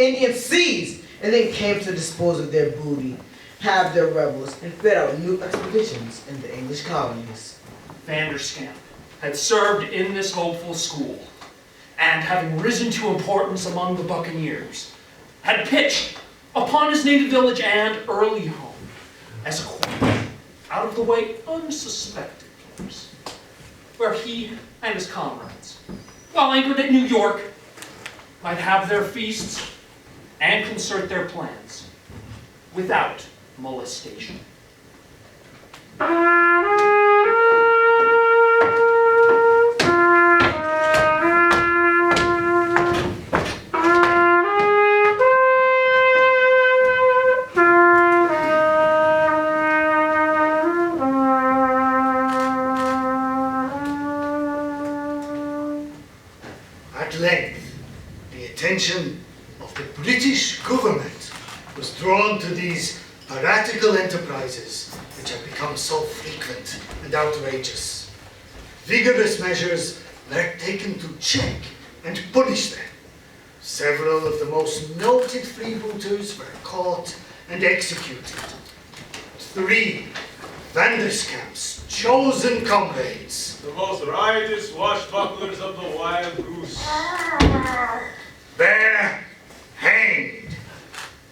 Indians seized and then came to dispose of their booty, have their rebels, and fit out new expeditions in the English colonies. Vanderskamp had served in this hopeful school, and having risen to importance among the buccaneers, had pitched upon his native village and early home as a quiet, out-of-the-way, unsuspected place, where he and his comrades, while anchored at New York, might have their feasts and concert their plans without molestation. At length, the attention of the British government was drawn to these piratical enterprises which have become so frequent and outrageous. Vigorous measures were taken to check and punish them. Several of the most noted freebooters were caught and executed. 3 Vanderskamp's chosen comrades, The most riotous swashbucklers of the wild goose. were hanged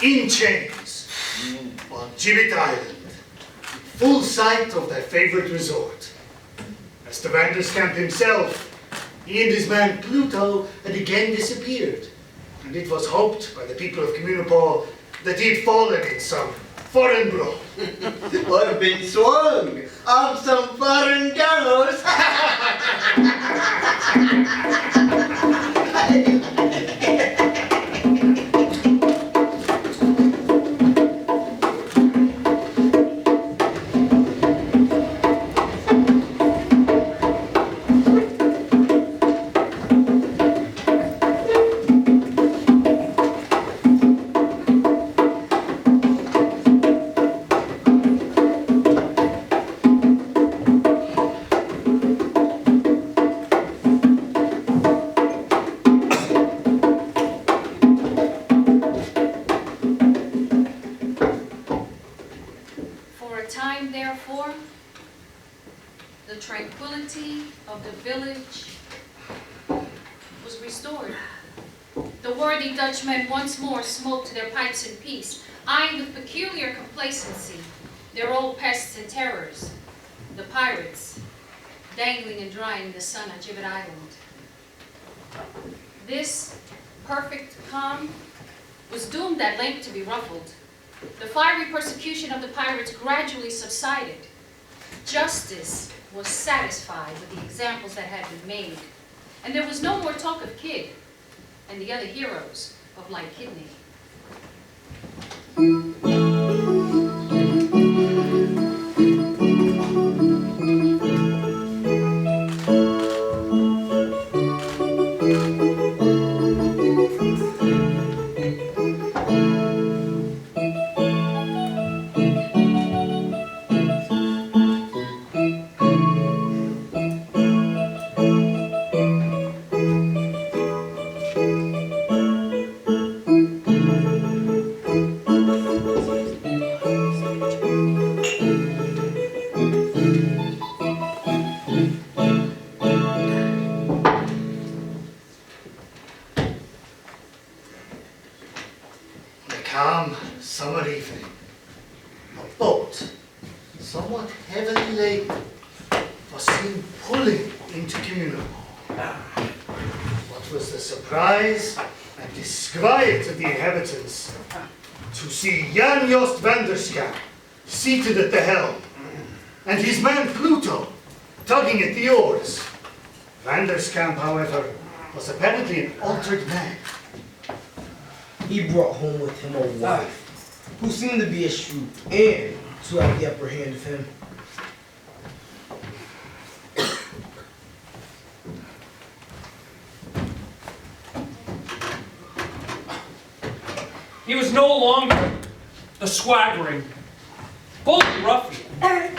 in chains on Gibbet Island, in full sight of their favorite resort. As to Vanderskamp himself, he and his man Pluto had again disappeared, and it was hoped by the people of Communipaw that he had fallen in some foreign brawl. Or been swung on some foreign gallows. For a time, therefore, the tranquility of the village was restored. The worthy Dutchmen once more smoked their pipes in peace, eyeing with peculiar complacency their old pests and terrors, the pirates, dangling and drying in the sun on Gibbet Island. This perfect calm was doomed at length to be ruffled. The fiery persecution of the pirates gradually subsided. Justice was satisfied with the examples that had been made, and there was no more talk of Kidd and the other heroes of Light Kidney. Calm summer evening. A boat, somewhat heavily laden, was seen pulling into Communipaw. What was the surprise and disquiet of the inhabitants to see Jan Jost Vanderskamp seated at the helm, and his man Pluto tugging at the oars. Vanderskamp, however, was apparently an altered man. He brought home with him a wife who seemed to be a shrewd and to have the upper hand of him. He was no longer the swaggering, bully ruffian.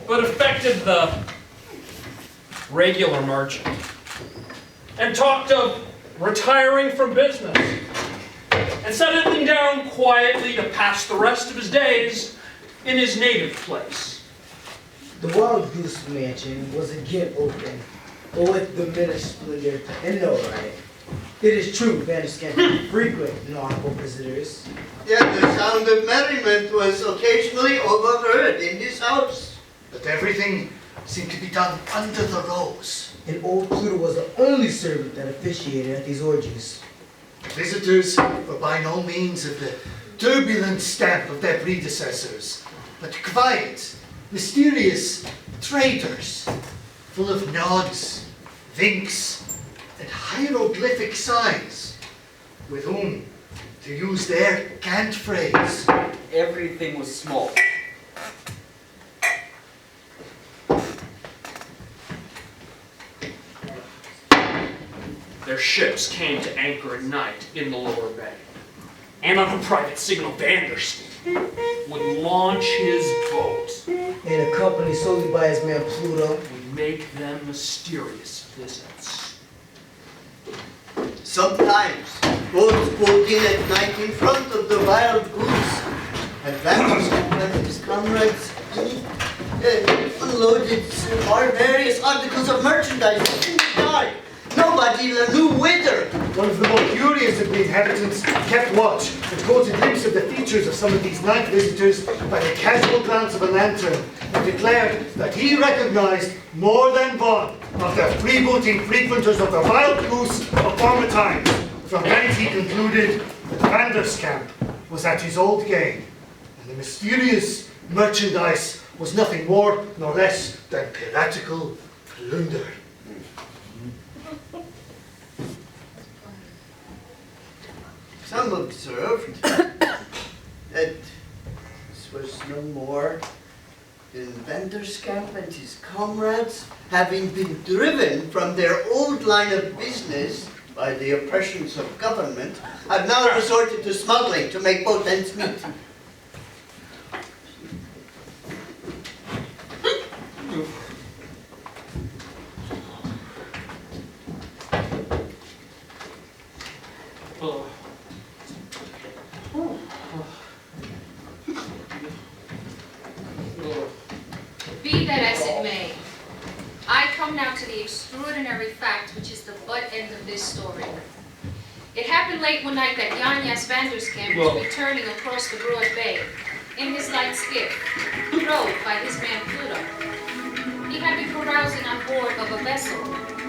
But affected the regular merchant, and talked of retiring from business and settling down quietly to pass the rest of his days in his native place. The Wild Goose Mansion was again open, but with diminished splendor and notoriety. It is true, Vanderskamp had frequent nautical visitors. Yet the sound of merriment was occasionally overheard in his house. But everything seemed to be done under the rose. And old Pluto was the only servant that officiated at these orgies. The visitors were by no means of the turbulent stamp of their predecessors, but quiet, mysterious traders, full of nods, winks, and hieroglyphic signs, with whom, to use their cant phrase, Everything was small. Their ships came to anchor at night in the lower bay, and on a private signal, Vanderskamp would launch his boat, And accompanied solely by his man Pluto, would make them mysterious visits. Sometimes boats pulled in at night in front of the Wild Goose, and Vanderskamp and his comrades unloaded our various articles of merchandise in the dark. Nobody knew whither. one of the more curious of the inhabitants kept watch and caught a glimpse of the features of some of these night visitors by the casual glance of a lantern, and declared that he recognized more than one of the freebooting frequenters of the Wild Goose of former times, from whence he concluded that Vanderskamp was at his old game, and the mysterious merchandise was nothing more nor less than piratical plunder. Some observed that this was no more than Vanderskamp and his comrades, having been driven from their old line of business by the oppressions of government, have now resorted to smuggling to make both ends meet. Be that as it may, I come now to the extraordinary fact which is the butt end of this story. It happened late one night that Yanyas Vanderskamp was returning across the broad bay in his light skiff, rowed by his man Pluto. He had been carousing on board of a vessel,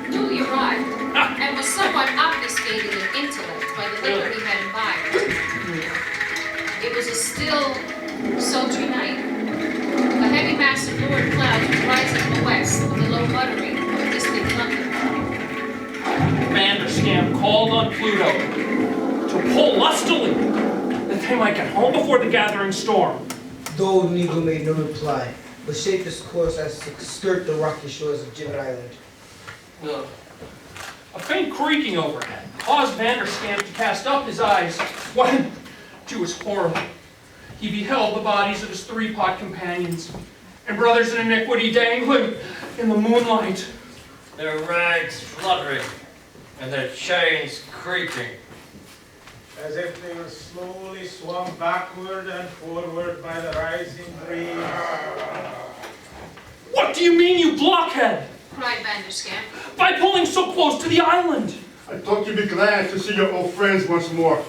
newly arrived, and was somewhat obfuscated in intellect by the liquor he had imbibed. It was a still, sultry night. A heavy mass of lurid clouds was rising in the west with the low muttering of distant thunder. Vanderskamp called on Pluto to pull lustily, that they might get home before the gathering storm. the old Negro made no reply, but shaped his course as to skirt the rocky shores of Gibbet Island. A faint creaking overhead caused Vanderskamp to cast up his eyes when, to his horror, he beheld the bodies of his three-pot companions and brothers in iniquity dangling in the moonlight. Their rags fluttering and their chains creaking. As if they were slowly swung backward and forward by the rising breeze. What do you mean, you blockhead? Cried Vanderskamp. By pulling so close to the island. I thought you'd be glad to see your old friends once more.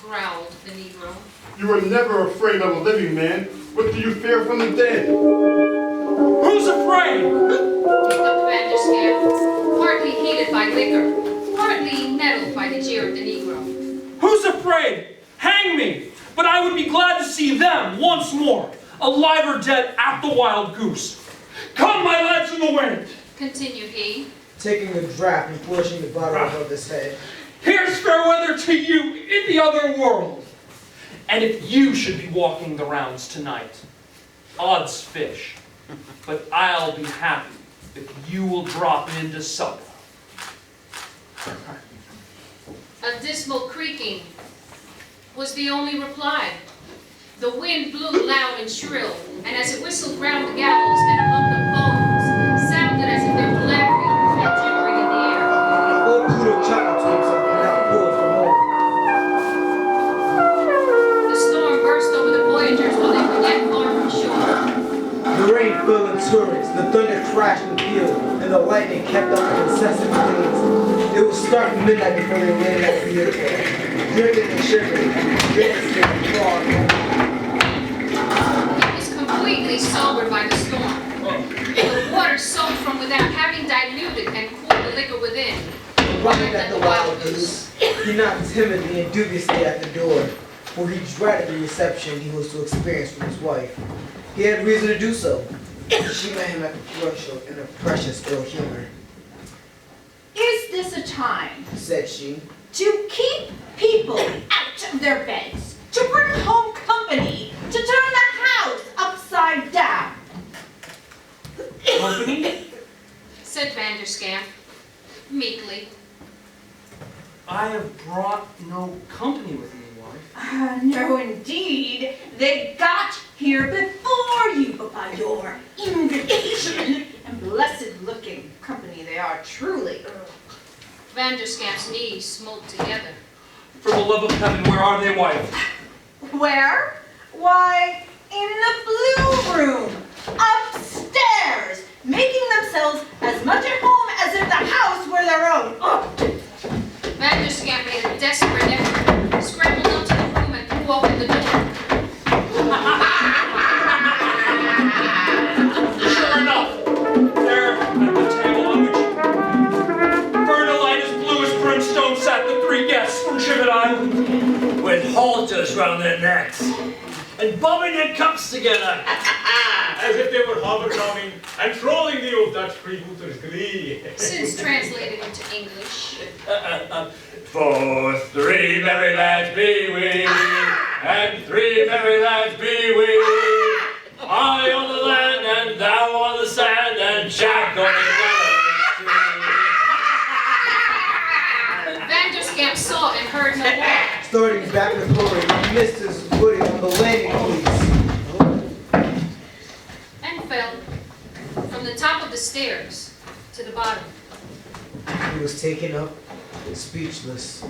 Growled the Negro. You were never afraid of a living man. What do you fear from the dead? Who's afraid? Hiccuped Vanderskamp, partly heated by liquor, partly nettled by the jeer of the Negro. Who's afraid? Hang me! But I would be glad to see them once more, alive or dead at the Wild Goose. Come, my lads in the wind! Continued he. Taking a draught and pushing the bottle above his head. Here's fair weather to you in the other world. And if you should be walking the rounds tonight, odds fish, but I'll be happy if you will drop in to supper. A dismal creaking was the only reply. The wind blew loud and shrill, and as it whistled round the gallows and among the bones, sounded as if they were laughing crashed the field, and the lightning kept up with incessant blaze. It was stark midnight before they landed at the airport, dripping and shivering, dancing and clawing. He was completely sobered by the storm. The water soaked from without, having diluted and cooled the liquor within. Arrived at the Wild Goose, he knocked timidly and dubiously at the door, for he dreaded the reception he was to experience from his wife. He had reason to do so. She met him at the threshold in a precious ill humor. Is this a time Said she, to keep people out of their beds, to bring home company, to turn the house upside down? Company? Said Vanderskamp, meekly. I have brought no company with me, wife. No, indeed. They got here before you, but by your invitation. And blessed-looking company they are, truly. Vanderskamp's knees smote together. For the love of heaven, where are they, wife? Where? Why, in the blue room, upstairs, making themselves as much at home as if the house were their own. Oh. Vanderskamp made a desperate effort, scrambled up to the room and threw open the door. Sure enough, there at the table on which burned a light as blue as brimstone sat the three guests from Shibboleth Island, with halters round their necks and bobbing their cups together. As if they were hobnobbing and trolling the old Dutch freebooters' glee. Since translated into English. For three merry lads be we, and three merry lads be we. I on the land, and thou on the sand, and Jack on the gallows. Vanderskamp saw and heard no more. starting back the corridor, he missed his footing on the landing place. And fell from the top of the stairs to the bottom. He was taken up, speechless.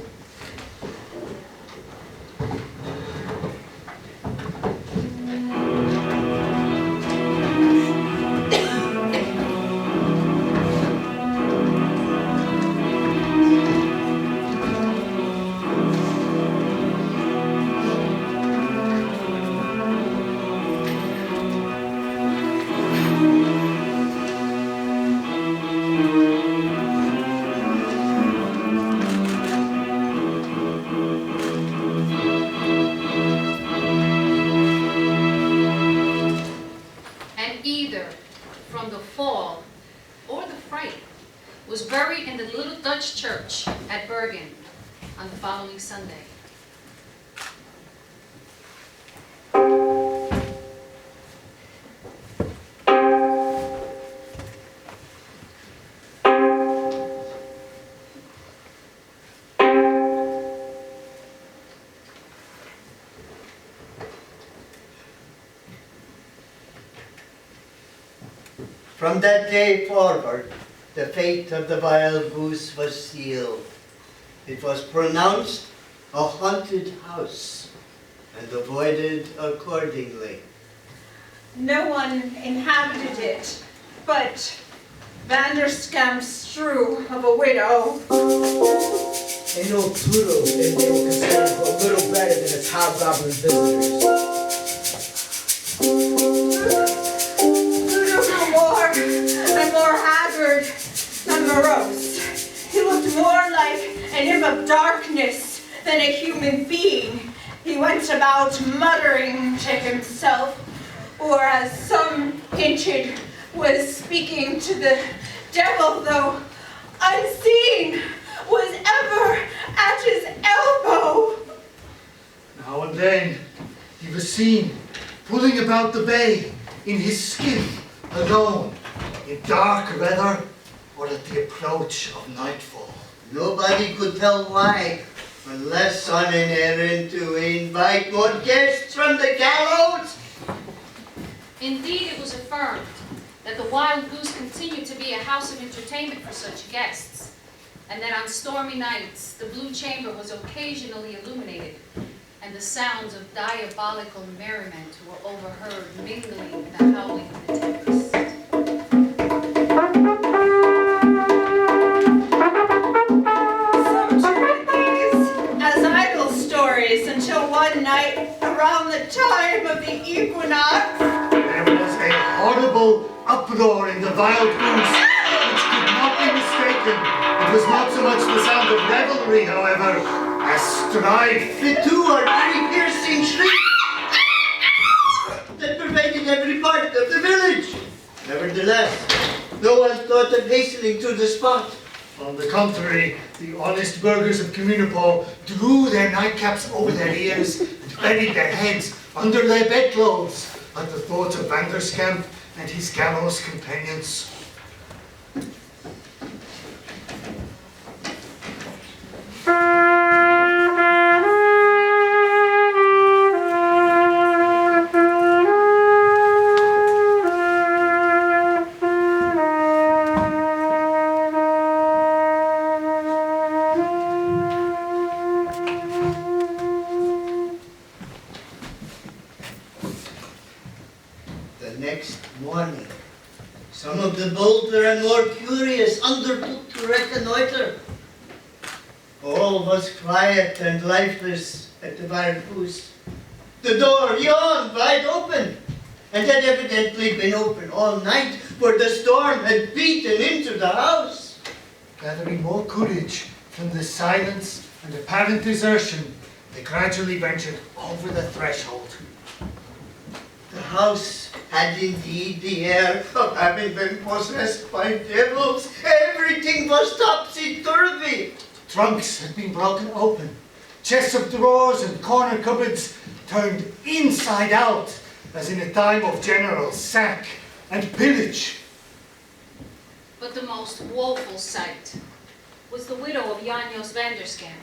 Was buried in the little Dutch church at Bergen on the following Sunday. From that day forward, the fate of the wild goose was sealed. It was pronounced a haunted house and avoided accordingly. No one inhabited it, but Vanderskamp's shrew of a widow. And old Pluto, they were considered a little better than his hobgoblin visitors. Pluto grew more and more haggard and morose. He looked more like an imp of darkness than a human being. He went about muttering to himself, or as some hinted, was speaking to the devil, though unseen, was ever at his elbow. Now and then he was seen pulling about the bay in his skiff alone, in dark weather or at the approach of nightfall. Nobody could tell why, unless on an errand to invite more guests from the gallows. Indeed, it was affirmed that the Wild Goose continued to be a house of entertainment for such guests, and that on stormy nights the Blue Chamber was occasionally illuminated, and the sounds of diabolical merriment were overheard mingling in the howling of the tempest. uproar in the wild goose, which could not be mistaken. It was not so much the sound of revelry, however, as strife. The two or three piercing shrieks that pervaded every part of the village. Nevertheless, no one thought of hastening to the spot. On the contrary, the honest burghers of Communipaw drew their nightcaps over their ears and buried their heads under their bedclothes at the thought of Vanderskamp and his gallows companions. The next morning, some of the bolder and more curious undertook to reconnoiter. All was quiet and lifeless at the Wild Goose. The door yawned wide open, and had evidently been open all night, for the storm had beaten into the house. Gathering more courage from the silence and apparent desertion, they gradually ventured over the threshold. The house had indeed the air of having been possessed by devils. Everything was topsy-turvy. Trunks had been broken open, chests of drawers and corner cupboards turned inside out, as in a time of general sack and pillage. But the most woeful sight was the widow of Janos Vanderskamp,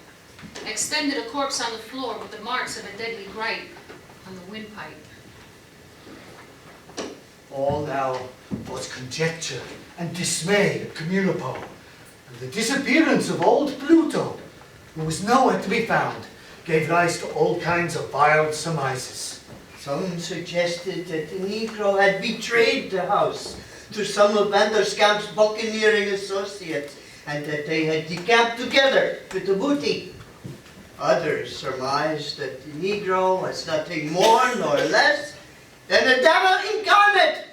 extended a corpse on the floor with the marks of a deadly gripe on the windpipe. All now was conjecture and dismay at Communipaw, and the disappearance of old Pluto, who was nowhere to be found, gave rise to all kinds of wild surmises. Some suggested that the Negro had betrayed the house to some of Vanderskamp's buccaneering associates, and that they had decamped together with the booty. Others surmised that the Negro was nothing more nor less than a devil incarnate,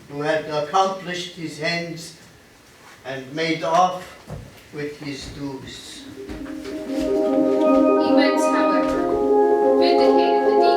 who had accomplished his ends and made off with his dues.